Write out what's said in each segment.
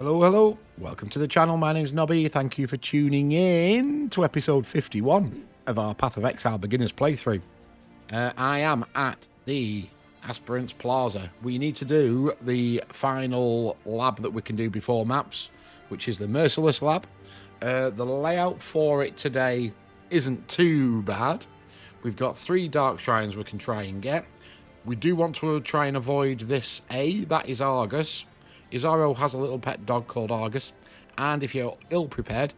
Hello, hello. Welcome to the channel. My name's Nobby. Thank you for tuning in to episode 51 of our Path of Exile beginners playthrough. I am at the Aspirants Plaza. We need to do the final lab that we can do before maps, which is the Merciless Lab. The layout for it today isn't too bad. We've got 3 dark shrines we can try and get. We do want to try and avoid this A, that is Argus. Izaro has a little pet dog called Argus, and if you're ill-prepared,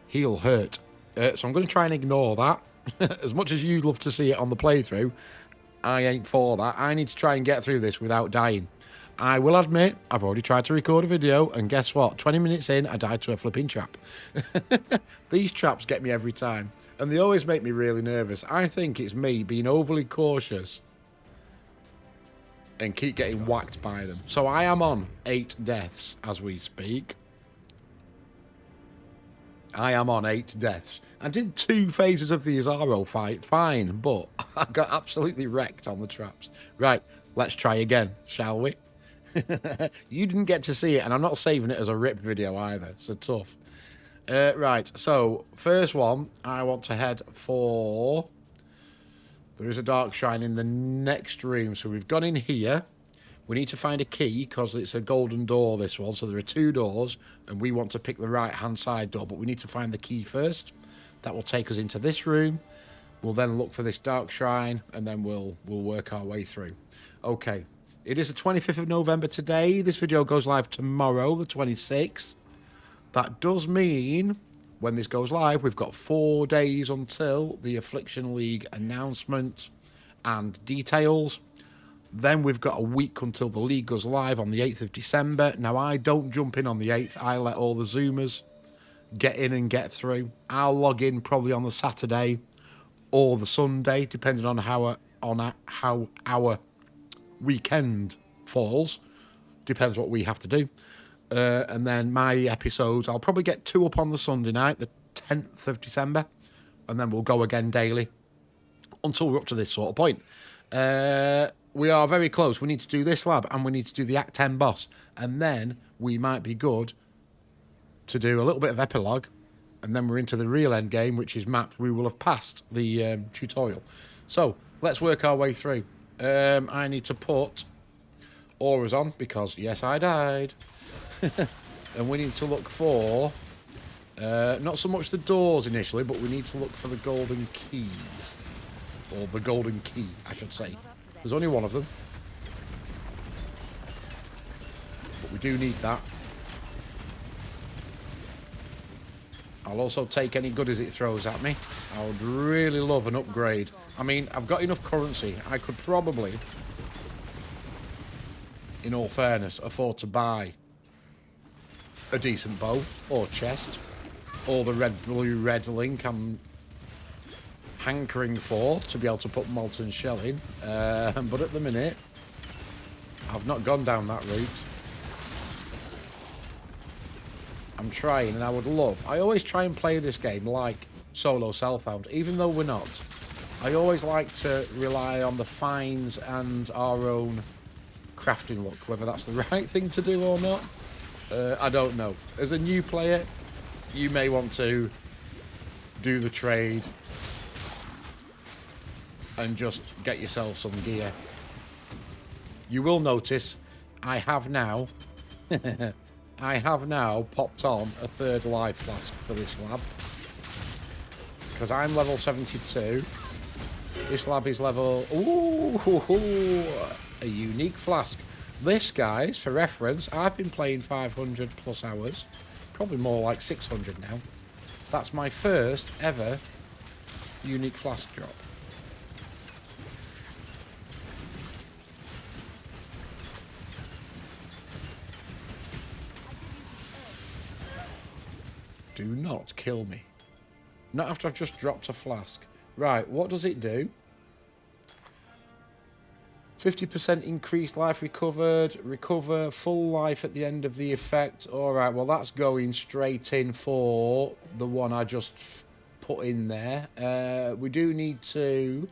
he'll hurt. So I'm going to try and ignore that. As much as you'd love to see it on the playthrough, I ain't for that. I need to try and get through this without dying. I will admit, I've already tried to record a video, and guess what? 20 minutes in, I died to a flipping trap. These traps get me every time, and they always make me really nervous. I think it's me being overly cautious and keep getting whacked by them. So I am on 8 deaths as we speak. I am on 8 deaths. I did 2 phases of the Izaro fight, fine, but I got absolutely wrecked on the traps. Right, let's try again, shall we? You didn't get to see it, and I'm not saving it as a rip video either, so tough. Right, so first one, I want to head for... There is a dark shrine in the next room. So we've gone in here. We need to find a key because it's a golden door, this one. So there are 2 doors and we want to pick the right-hand side door. But we need to find the key first. That will take us into this room. We'll then look for this dark shrine and then we'll work our way through. Okay. It is the 25th of November today. This video goes live tomorrow, the 26th. That does mean... when this goes live, we've got 4 days until the Affliction League announcement and details. Then we've got a week until the league goes live on the 8th of December. Now, I don't jump in on the 8th. I let all the Zoomers get in and get through. I'll log in probably on the Saturday or the Sunday, depending on how our weekend falls. Depends what we have to do. And then my episodes, I'll probably get 2 up on the Sunday night, the 10th of December, and then we'll go again daily until we're up to this sort of point. We are very close. We need to do this lab and we need to do the Act 10 boss, and then we might be good to do a little bit of epilogue, and then we're into the real end game, which is mapped. We will have passed the tutorial. So let's work our way through. I need to put auras on because, yes, I died. And we need to look for not so much the doors initially, but we need to look for the golden keys, or the golden key I should say. There's only one of them, but we do need that. I'll also take any goodies it throws at me. I would really love an upgrade. I mean, I've got enough currency. I could probably, in all fairness, afford to buy a decent bow or chest or the red, blue, red link I'm hankering for to be able to put molten shell in, but at the minute I've not gone down that route. I'm trying, and I would love, I always try and play this game like solo self-found, even though we're not. I always like to rely on the finds and our own crafting look, whether that's the right thing to do or not. I don't know. As a new player, you may want to do the trade and just get yourself some gear. You will notice I have now popped on a 3rd life flask for this lab because I'm level 72. This lab is level... Ooh, a unique flask. This, guys, for reference, I've been playing 500 plus hours, probably more like 600 now. That's my first ever unique flask drop. Do not kill me. Not after I've just dropped a flask. Right, what does it do? 50% increased life recovered, recover full life at the end of the effect. Alright, well that's going straight in for the one I just put in there. We do need to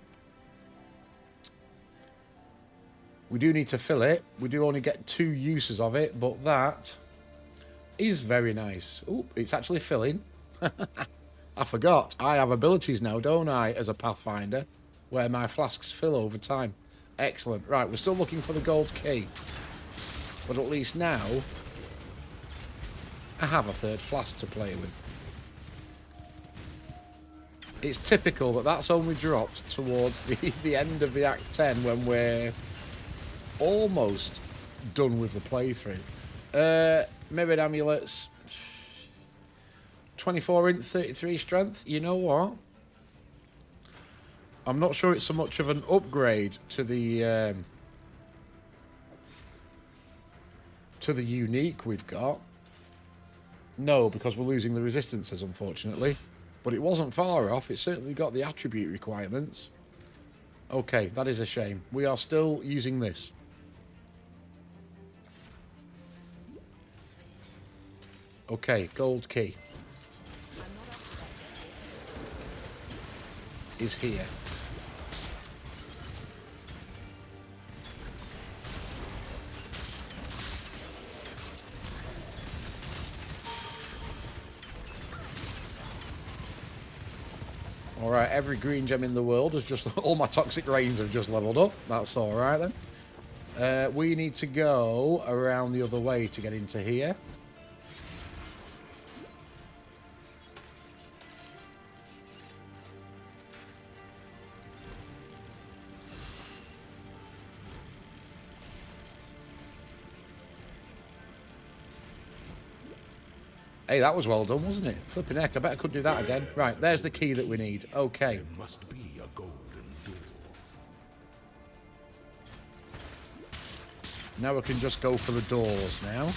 fill it. We do only get 2 uses of it, but that Is very nice. Ooh, it's actually filling. I forgot. I have abilities now, don't I, as a Pathfinder, where my flasks fill over time. Excellent. Right, we're still looking for the gold key. But at least now, I have a third flask to play with. It's typical that that's only dropped towards the end of the Act 10 when we're almost done with the playthrough. Mirrored amulets. 24 int, 33 strength. You know what? I'm not sure it's so much of an upgrade to the unique we've got. No, because we're losing the resistances, unfortunately. But it wasn't far off. It certainly got the attribute requirements. Okay, that is a shame. We are still using this. Okay, gold key is here. Alright, every green gem in the world has just... all my Toxic Rains have just leveled up. That's alright then. We need to go around the other way to get into here. Hey, that was well done, wasn't it? Flipping heck, I bet I could do that again. Right, there's the key that we need. Okay. There must be a golden door. Now we can just go for the doors now.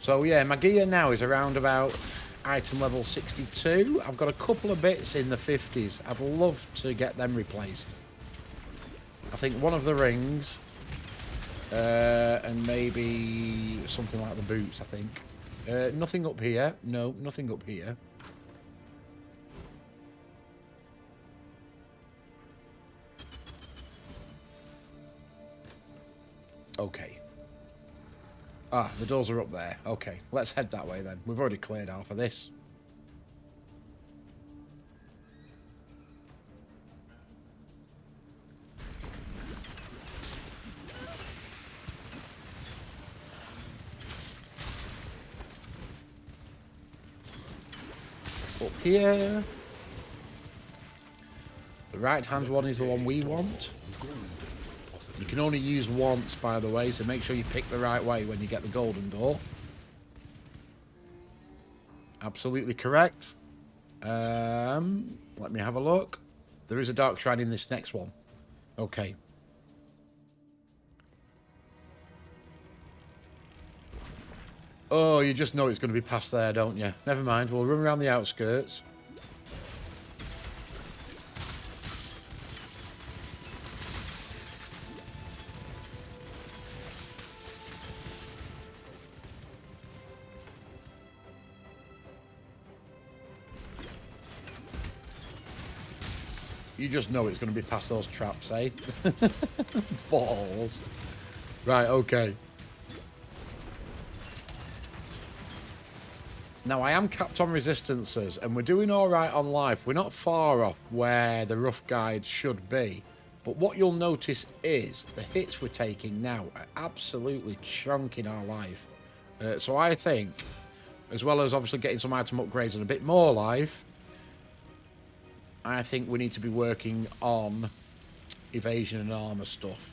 So yeah, my gear now is around about item level 62. I've got a couple of bits in the 50s. I'd love to get them replaced. I think one of the rings... and maybe something like the boots, I think. Nothing up here. No, nothing up here. Okay. Ah, the doors are up there. Okay, let's head that way then. We've already cleared half of this. Up here. The right hand one is the one we want. You can only use once, by the way, so make sure you pick the right way when you get the golden door. Absolutely correct. Let me have a look. There is a dark shrine in this next one. Okay. Oh, you just know it's going to be past there, don't you? Never mind, we'll run around the outskirts. You just know it's going to be past those traps, eh? Balls. Right, okay. Now, I am capped on resistances, and we're doing all right on life. We're not far off where the rough guide should be. But what you'll notice is the hits we're taking now are absolutely chunking our life. So I think, as well as obviously getting some item upgrades and a bit more life, I think we need to be working on evasion and armor stuff.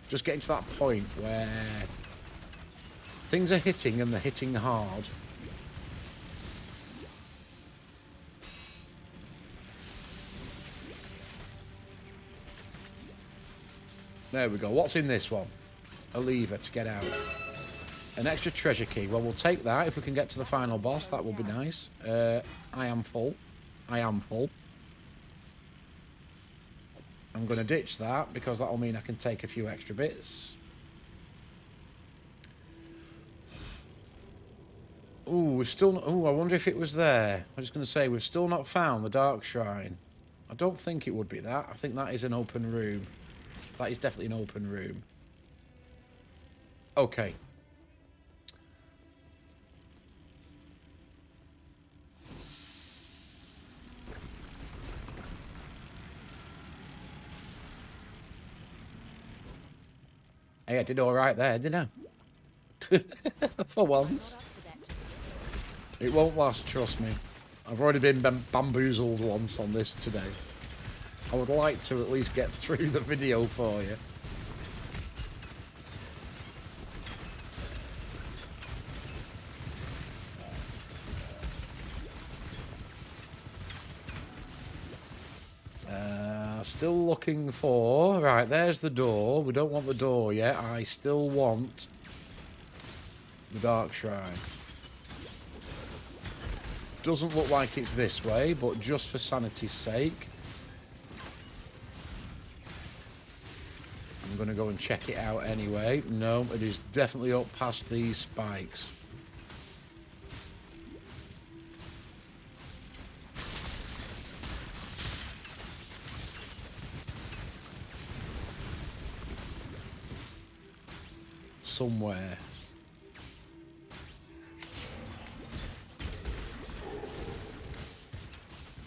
Just getting to that point where things are hitting and they're hitting hard. There we go. What's in this one? A lever to get out. An extra treasure key. Well, we'll take that if we can get to the final boss. That will be nice. I am full. I am full. I'm going to ditch that because that will mean I can take a few extra bits. Ooh, we've still not... Ooh, I wonder if it was there. I'm just going to say, we've still not found the Dark Shrine. I don't think it would be that. I think that is an open room. That is definitely an open room. Okay. Hey, I did all right there, didn't I? For once. It won't last, trust me. I've already been bamboozled once on this today. I would like to at least get through the video for you. Still looking for... Right, there's the door. We don't want the door yet. I still want the Dark Shrine. Doesn't look like it's this way, but just for sanity's sake, I'm going to go and check it out anyway. No, it is definitely up past these spikes. Somewhere.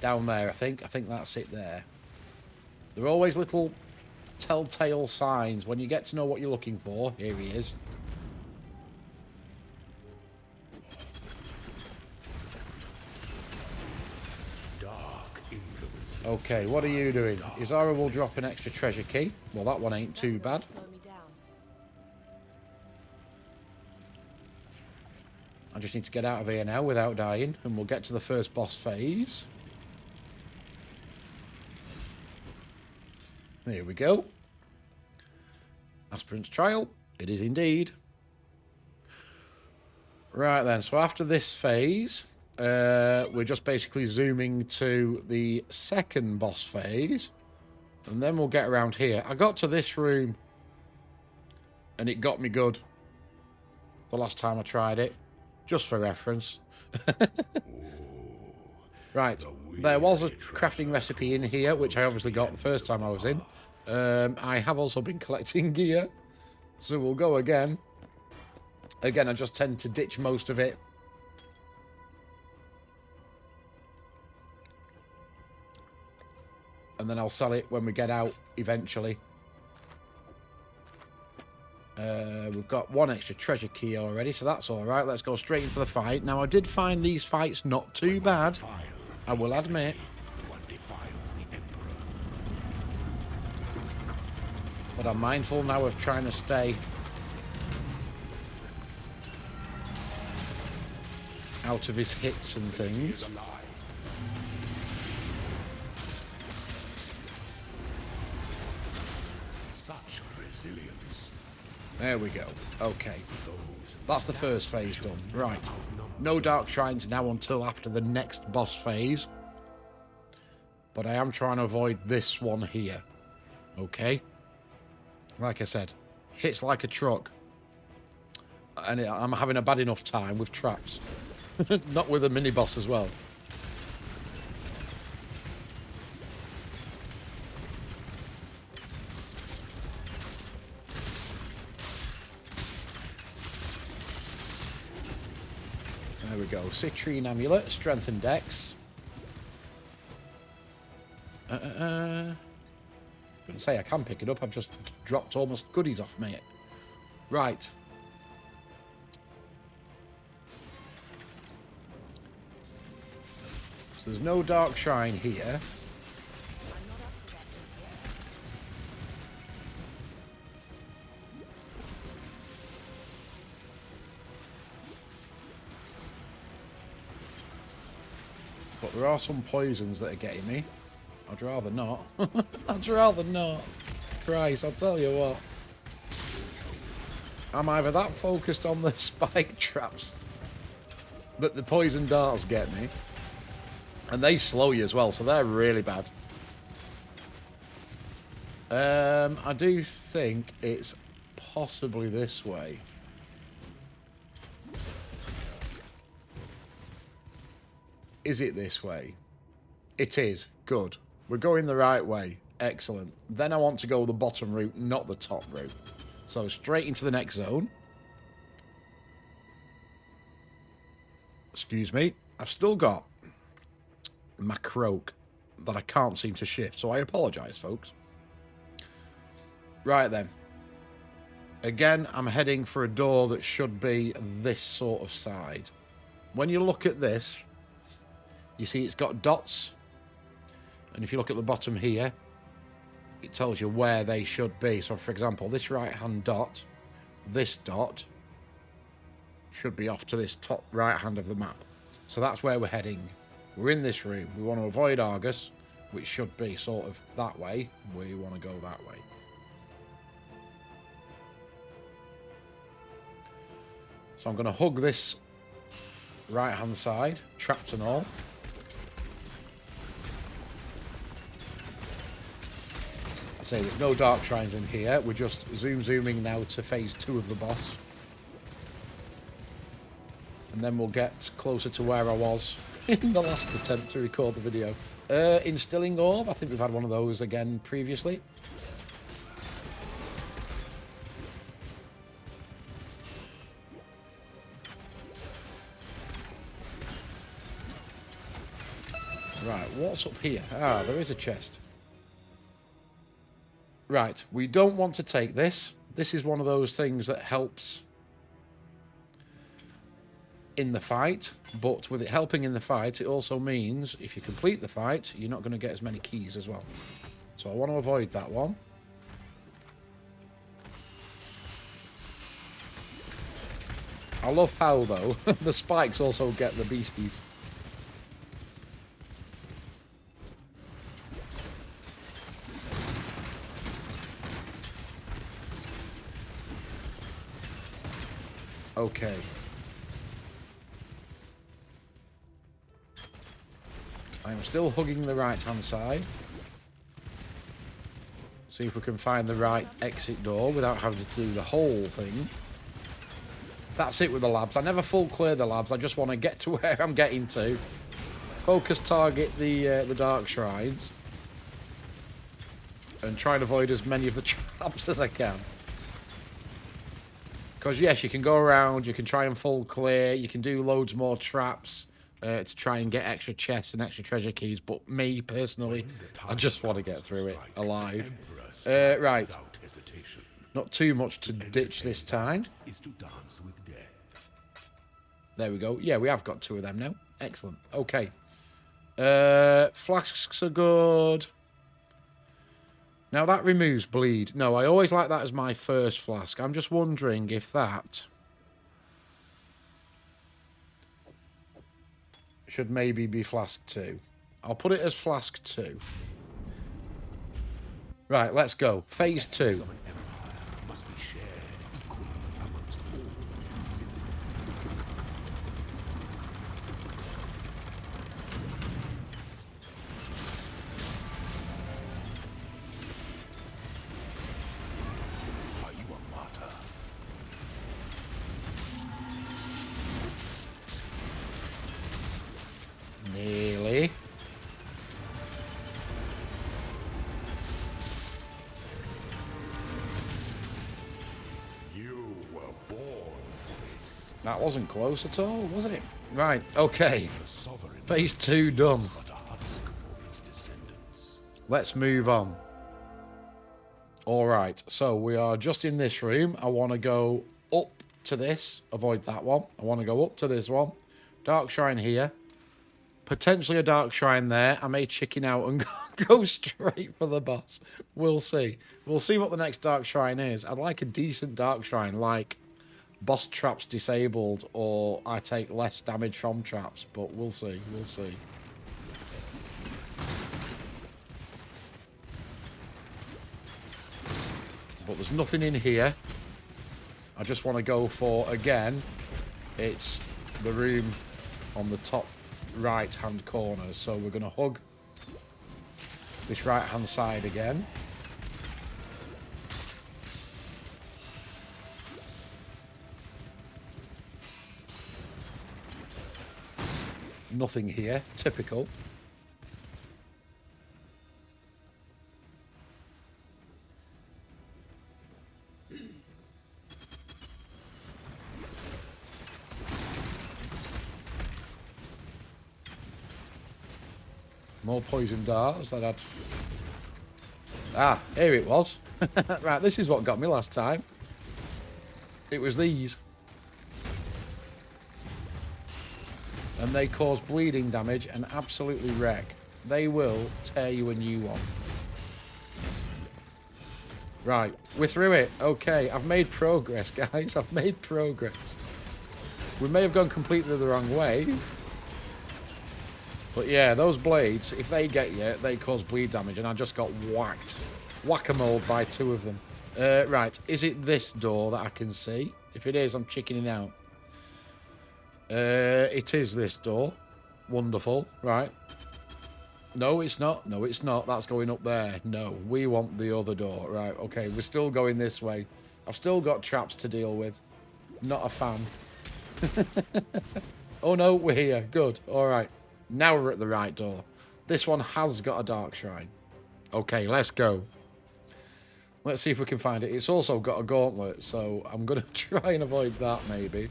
Down there, I think. I think that's it there. There are always little telltale signs when you get to know what you're looking for. Here he is. Dark influence. Okay, what are you doing? Izaro will drop an extra treasure key. Well, that one ain't too bad. I just need to get out of here now without dying, and we'll get to the first boss phase. There we go. Aspirant's Trial. It is indeed. Right then, so after this phase, we're just basically zooming to the second boss phase, and then we'll get around here. I got to this room, and it got me good the last time I tried it. Just for reference. Right, there was a crafting recipe in here, which I obviously got the first time I was in. I have also been collecting gear, so we'll go again. Again, I just tend to ditch most of it. And then I'll sell it when we get out, eventually. We've got one extra treasure key already, so that's alright. Let's go straight in for the fight. Now, I did find these fights not too bad, I will admit. But I'm mindful now of trying to stay out of his hits and things. Such resilience. There we go. Okay. That's the first phase done. Right. No Dark Shrines now until after the next boss phase. But I am trying to avoid this one here. Okay. Like I said, hits like a truck. And I'm having a bad enough time with traps. Not with a mini-boss as well. There we go. Citrine Amulet, Strength and Dex. Gonna say I can pick it up. I've just dropped almost goodies off, mate. Right. So there's no Dark Shrine here. But there are some poisons that are getting me. I'd rather not. I'd rather not. Christ, I'll tell you what. I'm either that focused on the spike traps that the poison darts get me, and they slow you as well, so they're really bad. I do think it's possibly this way. Is it this way? It is. Good. We're going the right way. Excellent. Then I want to go the bottom route, not the top route. So straight into the next zone. Excuse me. I've still got my croak that I can't seem to shift, so I apologise, folks. Right then. Again, I'm heading for a door that should be this sort of side. When you look at this, you see it's got dots. And if you look at the bottom here, it tells you where they should be. So, for example, this right-hand dot, this dot, should be off to this top right-hand of the map. So that's where we're heading. We're in this room. We want to avoid Argus, which should be sort of that way. We want to go that way. So I'm going to hug this right-hand side, traps and all. I say there's no dark shrines in here. We're just zooming now to phase 2 of the boss. And then we'll get closer to where I was in the last attempt to record the video. Instilling Orb. I think we've had one of those again previously. Right, what's up here? Ah, there is a chest. Right, we don't want to take this. This is one of those things that helps in the fight, but with it helping in the fight, it also means if you complete the fight, you're not going to get as many keys as well. So I want to avoid that one. I love how, though, the spikes also get the beasties. Okay. I'm still hugging the right-hand side. See if we can find the right exit door without having to do the whole thing. That's it with the labs. I never full clear the labs. I just want to get to where I'm getting to. Focus target the dark shrines. And try and avoid as many of the traps as I can. Because, yes, you can go around, you can try and full clear, you can do loads more traps to try and get extra chests and extra treasure keys. But me, personally, I just want to get through it alive. Right. Not too much to ditch this time. There we go. Yeah, we have got 2 of them now. Excellent. Okay. Flasks are good. Now that removes bleed. No, I always like that as my first flask. I'm just wondering if that should maybe be flask 2. I'll put it as flask 2. Right, let's go. Phase 2. Nearly. You were born for this. That wasn't close at all, wasn't it? Right, okay. Phase 2 done. Let's move on. Alright, so we are just in this room. I want to go up to this. Avoid that one. I want to go up to this one. Dark Shrine here. Potentially a Dark Shrine there. I may chicken out and go straight for the boss. We'll see. We'll see what the next Dark Shrine is. I'd like a decent Dark Shrine, like boss traps disabled, or I take less damage from traps, but we'll see. We'll see. But there's nothing in here. I just want to go for, again, it's the room on the top right-hand corner. So we're going to hug this right-hand side again. Nothing here. Typical. More poison darts that I'd... Ah, here it was. Right, this is what got me last time. It was these. And they cause bleeding damage and absolutely wreck. They will tear you a new one. Right, we're through it. Okay, I've made progress, guys. I've made progress. We may have gone completely the wrong way. But yeah, those blades, if they get you, they cause bleed damage. And I just got whacked. Whack-a-mole by 2 of them. Right, is it this door that I can see? If it is, I'm chickening out. It is this door. Wonderful. Right. No, it's not. No, it's not. That's going up there. No, we want the other door. Right, okay. We're still going this way. I've still got traps to deal with. Not a fan. Oh, no, we're here. Good. All right. Now we're at the right door. This one has got a dark shrine. Okay, let's go. Let's see if we can find it. It's also got a gauntlet, so I'm going to try and avoid that, maybe.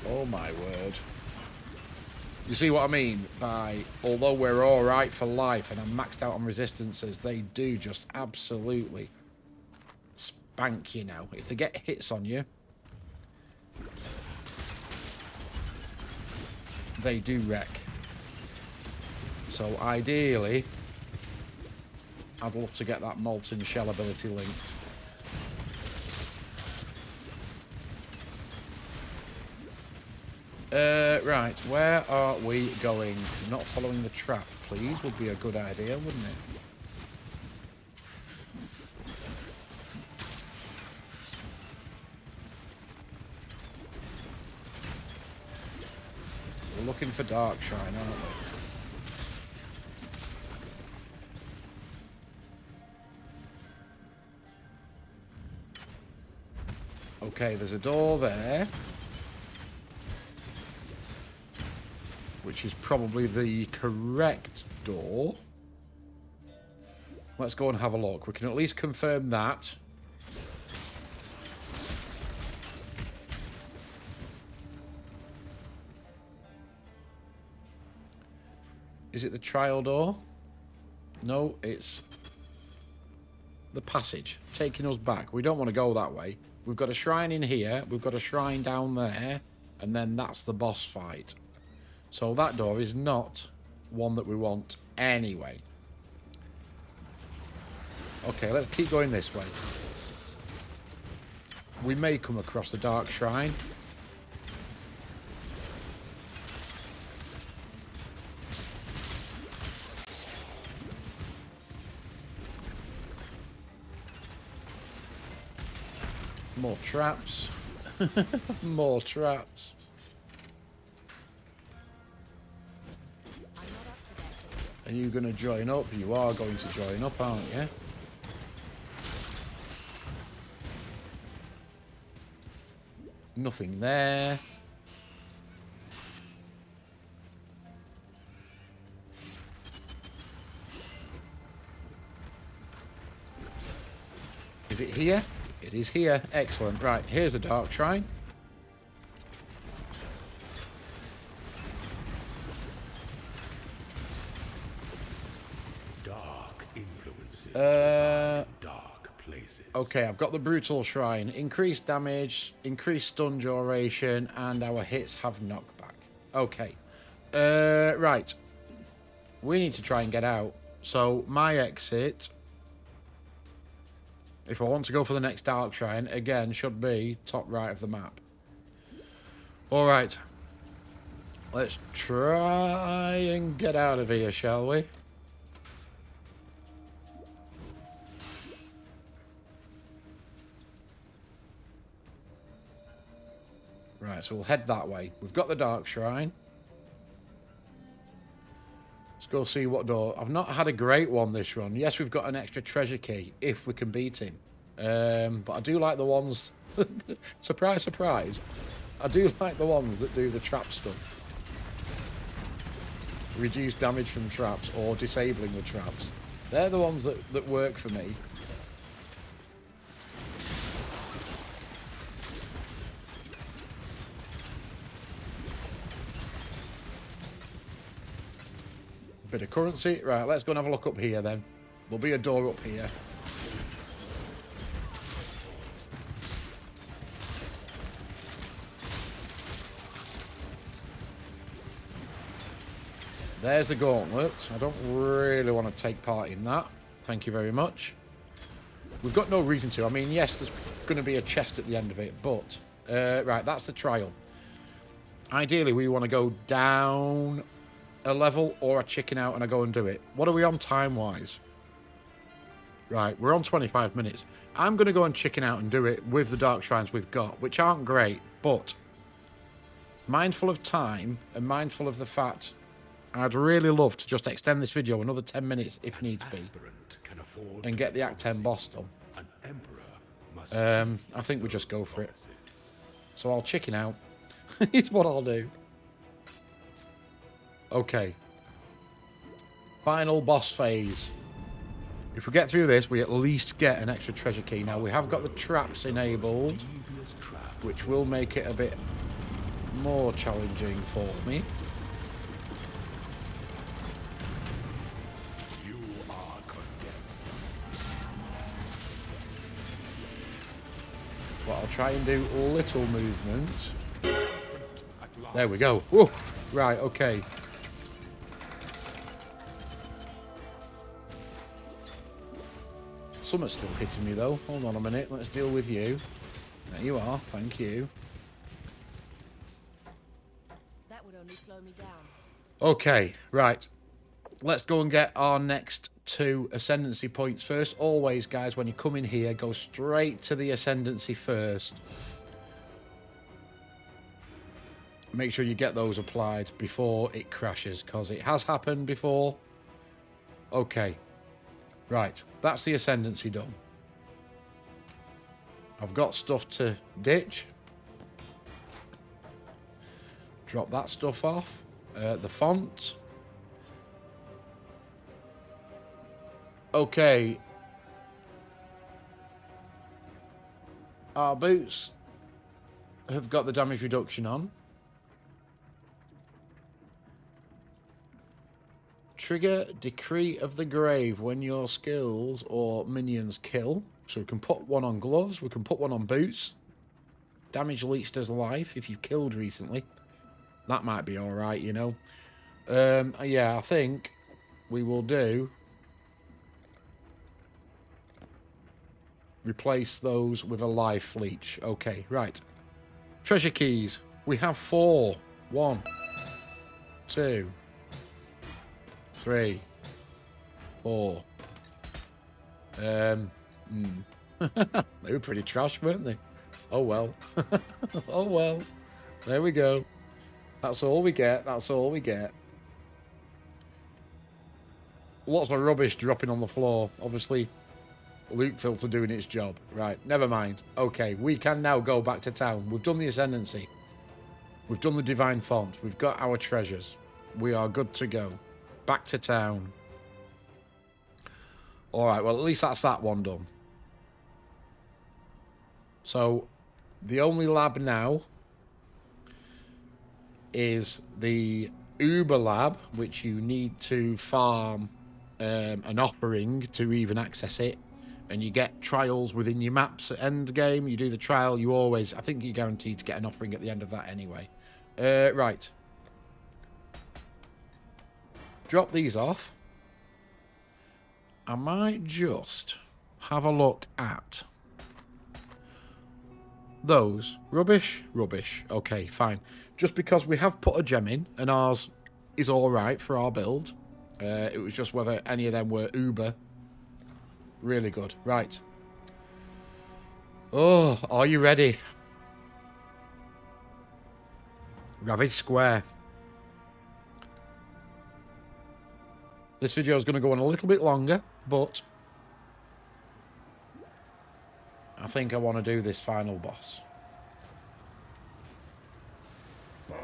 Oh my word. You see what I mean by, although we're alright for life and I'm maxed out on resistances, they do just absolutely spank you now. If they get hits on you, they do wreck. So ideally, I'd love to get that Molten Shell ability linked. Right, where are we going? Not following the trap, please, would be a good idea, wouldn't it? We're looking for Dark Shrine, aren't we? Okay, there's a door there. Which is probably the correct door. Let's go and have a look. We can at least confirm that. Is it the trial door? No, it's the passage, taking us back. We don't want to go that way. We've got a shrine in here. We've got a shrine down there. And then that's the boss fight. So that door is not one that we want anyway. Okay, let's keep going this way. We may come across the Dark Shrine. More traps. More traps. Are you going to join up? You are going to join up, aren't you? Nothing there. Is it here? It is here. Excellent. Right, here's a Dark Shrine. Dark places. Okay, I've got the Brutal Shrine. Increased damage, increased stun duration, and our hits have knockback. Okay. Right. We need to try and get out. So, my exit, if I want to go for the next Dark Shrine, again, should be top right of the map. Alright. Let's try and get out of here, shall we? Right, so we'll head that way. We've got the Dark Shrine. Let's go see what door. I've not had a great one this run. Yes, we've got an extra treasure key if we can beat him. But I do like the ones... surprise, surprise. I do like the ones that do the trap stuff. Reduce damage from traps or disabling the traps. They're the ones that work for me. Bit of currency. Right, let's go and have a look up here then. There'll be a door up here. There's the gauntlet. I don't really want to take part in that. Thank you very much. We've got no reason to. I mean, yes, there's going to be a chest at the end of it, but... right, that's the trial. Ideally, we want to go down a level or a chicken out and I go and do it. What are we on time-wise? Right, we're on 25 minutes. I'm going to go and chicken out and do it with the Dark Shrines we've got, which aren't great, but mindful of time and mindful of the fact I'd really love to just extend this video another 10 minutes if needs be and get the Act 10 boss done. I think we just go for it. So I'll chicken out. It's what I'll do. Okay. Final boss phase. If we get through this, we at least get an extra treasure key. Now, we have got the traps enabled, which will make it a bit more challenging for me. But I'll try and do little movement. There we go. Whoa. Right, okay. Something's still hitting me though. Hold on a minute. Let's deal with you. There you are. Thank you. That would only slow me down. Okay, right. Let's go and get our next 2 Ascendancy points first. Always, guys, when you come in here, go straight to the Ascendancy first. Make sure you get those applied before it crashes, because it has happened before. Okay. Right, that's the Ascendancy done. I've got stuff to ditch. Drop that stuff off. The font. Okay. Our boots have got the damage reduction on. Trigger Decree of the Grave when your skills or minions kill. So we can put one on gloves. We can put one on boots. Damage leached as life if you've killed recently. That might be alright, you know. Yeah, I think we will do... replace those with a life leech. Okay, right. Treasure keys. We have 4. 1, 2, 3, 4. They were pretty trash, weren't they? Oh well. Oh well. There we go. That's all we get. That's all we get. Lots of rubbish dropping on the floor. Obviously, Loot filter doing its job. Right, never mind. Okay, we can now go back to town. We've done the Ascendancy. We've done the Divine Font. We've got our treasures. We are good to go. Back to town. Alright, well, at least that's that one done. So, the only lab now is the Uber lab, which you need to farm an offering to even access it. And you get trials within your maps at end game. You do the trial, you always... I think you're guaranteed to get an offering at the end of that anyway. Right. Drop these off. I might just have a look at those. Rubbish? Rubbish. Okay, fine. Just because we have put a gem in, and ours is alright for our build. It was just whether any of them were uber. Really good. Right. Oh, are you ready? Ravage Square. This video is going to go on a little bit longer, but I think I want to do this final boss. Bone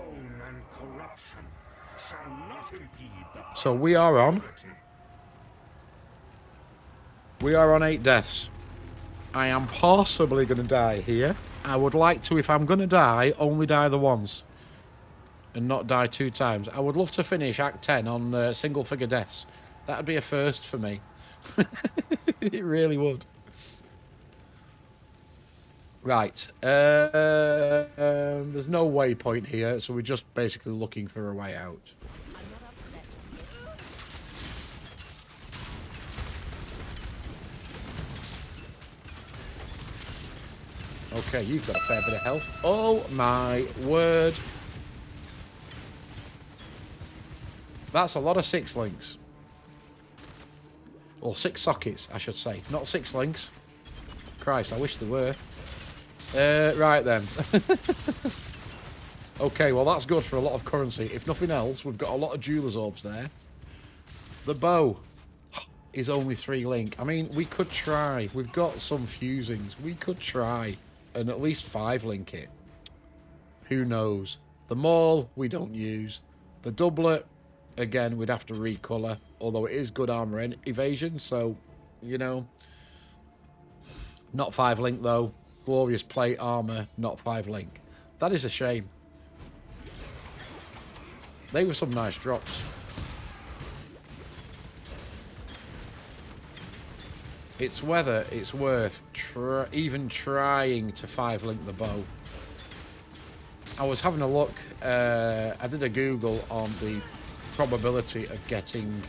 and corruption shall not impede the... So we are on 8 deaths. I am possibly going to die here. I would like to, if I'm going to die, only die the once. and not die 2 times. I would love to finish Act 10 on single figure deaths. That'd be a first for me. It really would. Right. There's no waypoint here, so we're just basically looking for a way out. I'm not up to that just yet. Okay, you've got a fair bit of health. Oh my word. That's a lot of 6 links. Or 6 sockets, I should say. Not 6 links. Christ, I wish there were. Right then. Okay, well that's good for a lot of currency. If nothing else, we've got a lot of jeweler's orbs there. The bow is only 3 link. I mean, we could try. We've got some fusings. We could try and at least 5 link it. Who knows? The maul, we don't use. The doublet, again, we'd have to recolour. Although it is good armour and evasion, so, you know. Not 5 link though. Glorious plate armour, not 5 link. That is a shame. They were some nice drops. It's whether it's worth even trying to 5 link the bow. I was having a look. I did a Google on the probability of getting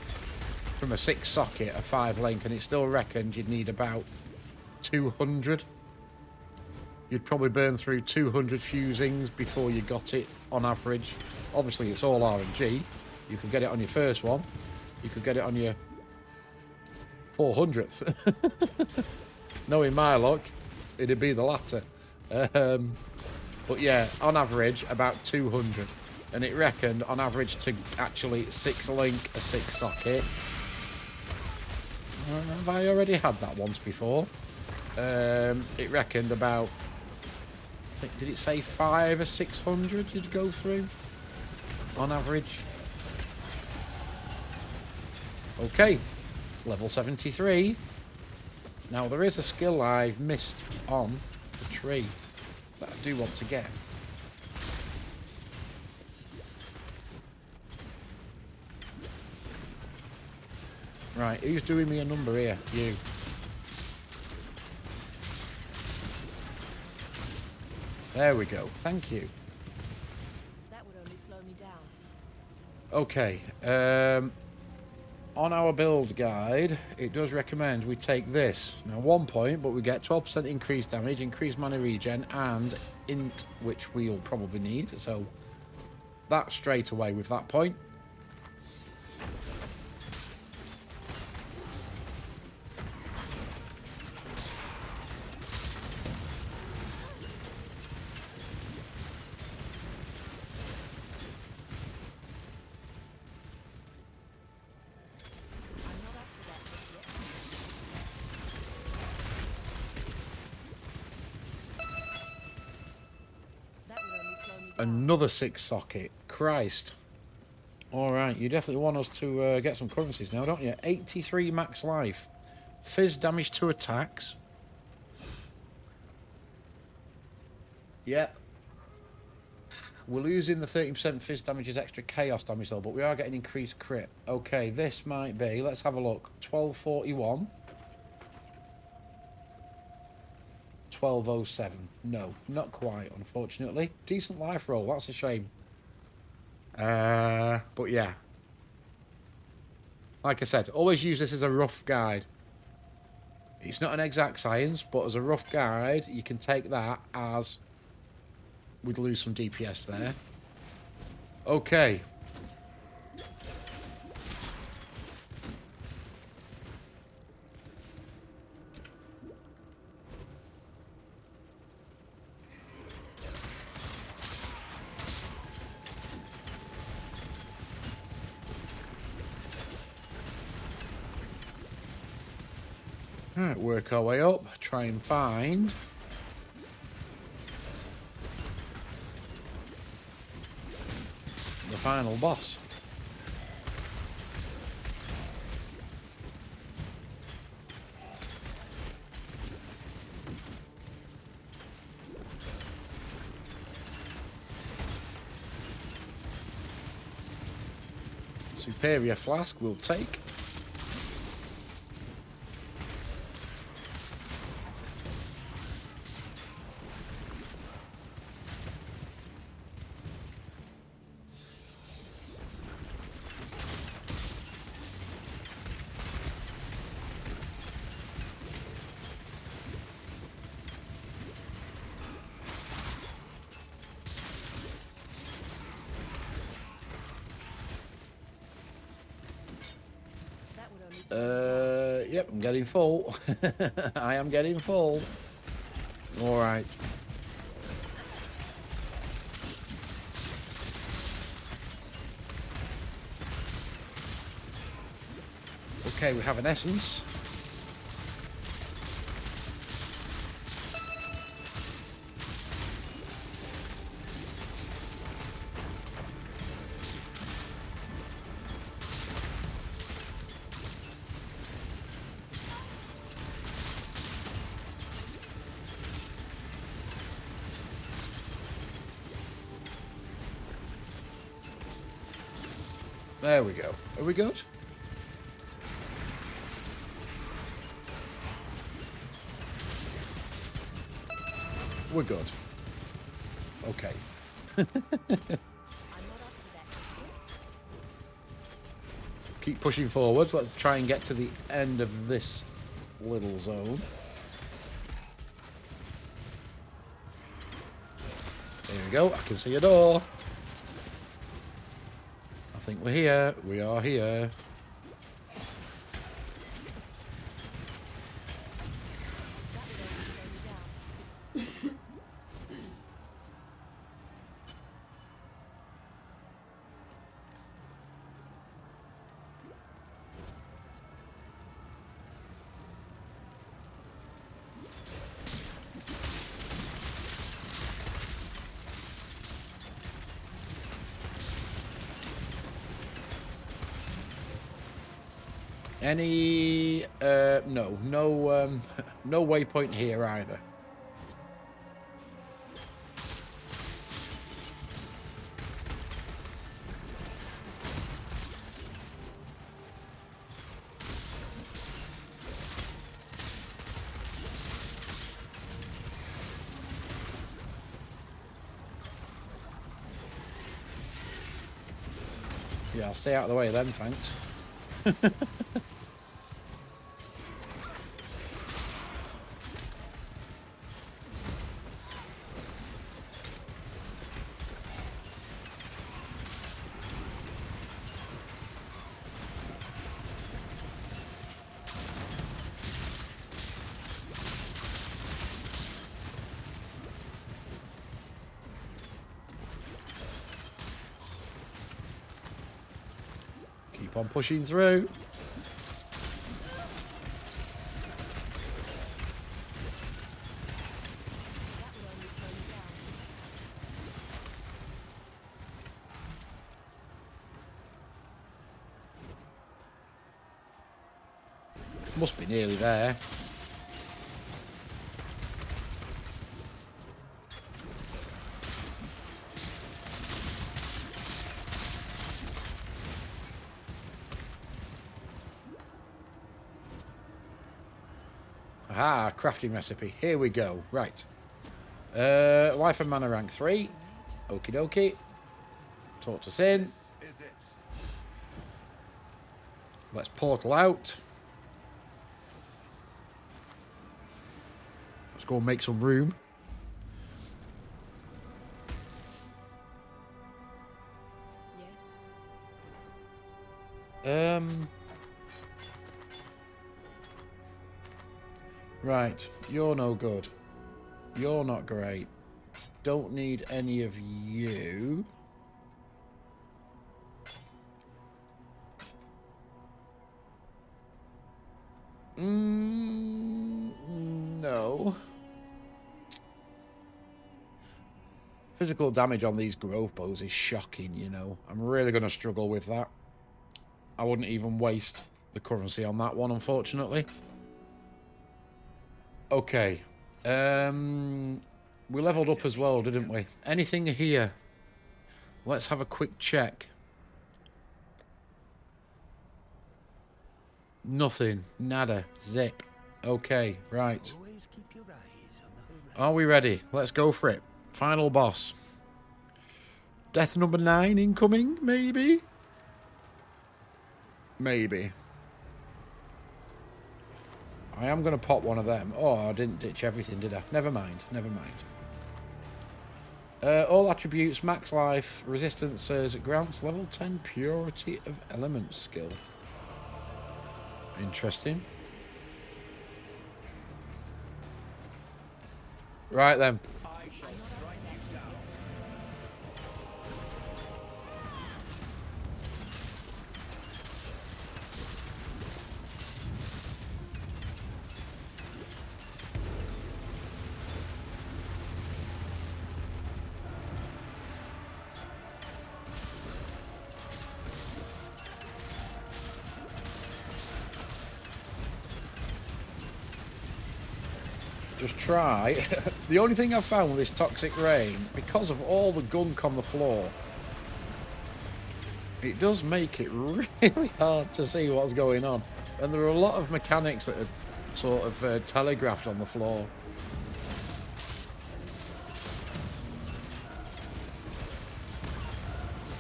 from a 6 socket a 5 link, and it still reckoned you'd need about 200. You'd probably burn through 200 fusings before you got it on average. Obviously, it's all RNG. You could get it on your first one. You could get it on your 400th. Knowing my luck, it'd be the latter. But yeah, on average, about 200. And it reckoned, on average, to actually 6 link a 6 socket. Have I already had that once before? It reckoned about... I think, did it say 500 or 600 you'd go through? On average. Okay. Level 73. Now, there is a skill I've missed on the tree that I do want to get. Right, who's doing me a number here? You. There we go. Thank you. That would only slow me down. Okay. On our build guide, it does recommend we take this. Now, 1 point, but we get 12% increased damage, increased mana regen, and int, which we'll probably need. So, that straight away with that point. I'm not up to that just yet. That would only slow me down. Another 6 socket. Christ. Alright, you definitely want us to get some currencies now, don't you? 83 max life. Fizz damage to attacks. Yep. We're losing the 13% fizz damage as extra chaos damage though, but we are getting increased crit. Okay, this might be, let's have a look. 1241. 1207. No, not quite, unfortunately. Decent life roll, that's a shame. But yeah. Like I said, always use this as a rough guide. It's not an exact science, but as a rough guide, you can take that as... We'd lose some DPS there. Okay. Alright, work our way up, try and find... the final boss. Superior flask we'll take. That would only slow me down. Yep, I'm getting full. I am getting full. All right. Okay, we have an essence. There we go. Are we good? We're good. Okay. I'm not up to that just yet. Keep pushing forwards. Let's try and get to the end of this little zone. There we go. I can see a door. I think we're here. We are here. That would only slow me down. Any no no waypoint here either. Yeah, I'll stay out of the way then, thanks. Keep on pushing through. That would only slow me down. Must be nearly there. Aha, crafting recipe. Here we go. Right. Life and mana rank 3. Okie dokie. Talked us in. Is it? Let's portal out. Let's go and make some room. Yes. Right, you're no good. You're not great. Don't need any of you. No. Physical damage on these growth bows is shocking, you know. I'm really going to struggle with that. I wouldn't even waste the currency on that one, unfortunately. Okay. We leveled up as well, didn't we? Anything here? Let's have a quick check. Nothing. Nada. Zip. Okay, right. Always keep your eyes on the horizon. Are we ready? Let's go for it. Final boss. Death number 9 incoming, maybe? Maybe. I am going to pop one of them. Oh, I didn't ditch everything, did I? Never mind. Never mind. All attributes, max life, resistances, grants level 10 purity of element skill. Interesting. Right then. Just try. The only thing I've found with this Toxic Rain, because of all the gunk on the floor, it does make it really hard to see what's going on. And there are a lot of mechanics that are sort of telegraphed on the floor.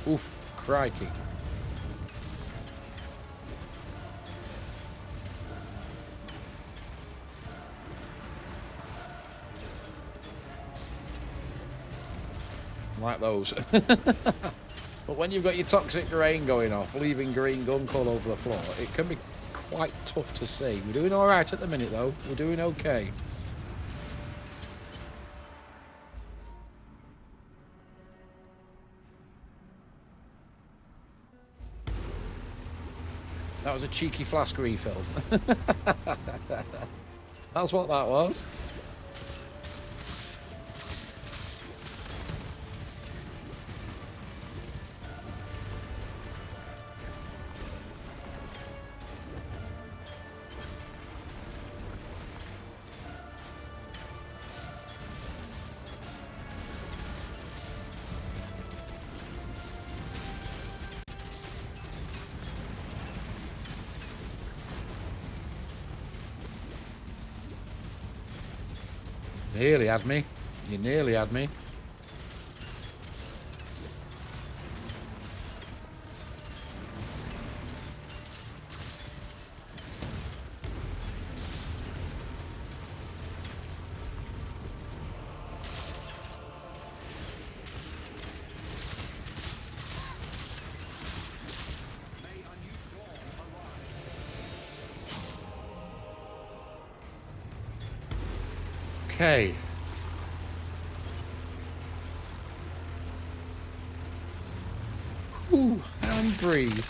Oof, crikey. Like those. But when you've got your Toxic Rain going off, leaving green gunk all over the floor, it can be quite tough to see. We're doing alright at the minute though. We're doing okay. That was a cheeky flask refill. That's what that was. Nearly had me. You nearly had me. Okay. Ooh, and breathe.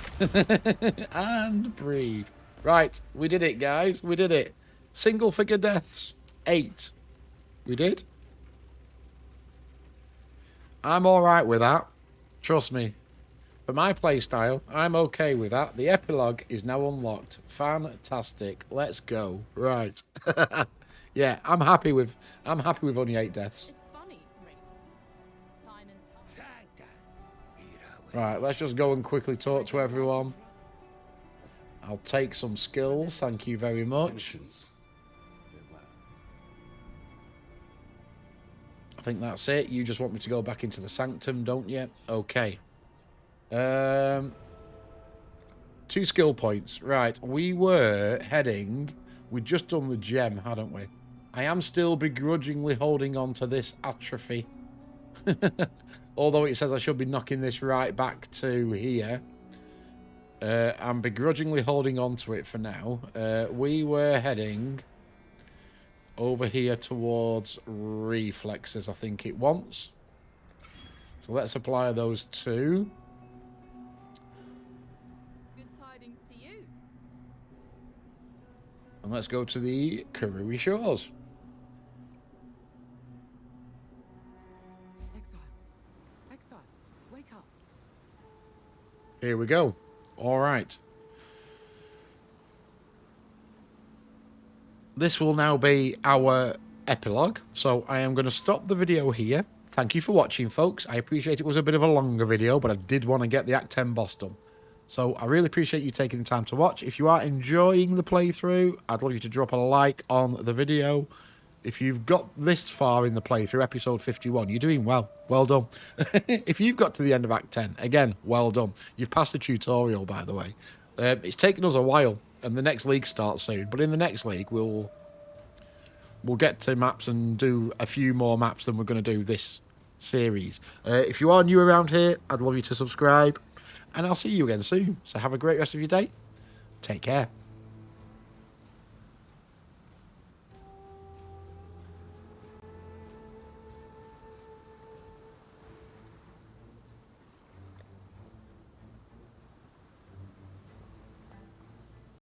And breathe. Right, we did it, guys. We did it. Single figure deaths. 8. We did. I'm alright with that. Trust me. For my playstyle, I'm okay with that. The epilogue is now unlocked. Fantastic. Let's go. Right. Yeah, I'm happy with only 8 deaths. It's funny, Ring. Time and time. Right, let's just go and quickly talk to everyone. I'll take some skills, thank you very much. I think that's it. You just want me to go back into the sanctum, don't you? Okay. 2 skill points. Right, we were heading... We'd just done the gem, hadn't we? I am still begrudgingly holding on to this atrophy. Although it says I should be knocking this right back to here. I'm begrudgingly holding on to it for now. We were heading over here towards reflexes, I think it wants. So let's apply those 2. Good tidings to you. And let's go to the Karui Shores. Exile, wake up. Here we go. All right. This will now be our epilogue. So I am going to stop the video here. Thank you for watching, folks. I appreciate it was a bit of a longer video, but I did want to get the Act 10 boss done. So I really appreciate you taking the time to watch. If you are enjoying the playthrough, I'd love you to drop a like on the video. If you've got this far in the playthrough, episode 51, you're doing well. Well done. If you've got to the end of Act 10, again, well done. You've passed the tutorial, by the way. It's taken us a while, and the next league starts soon. But in the next league, we'll get to maps and do a few more maps than we're going to do this series. If you are new around here, I'd love you to subscribe. And I'll see you again soon. So have a great rest of your day. Take care.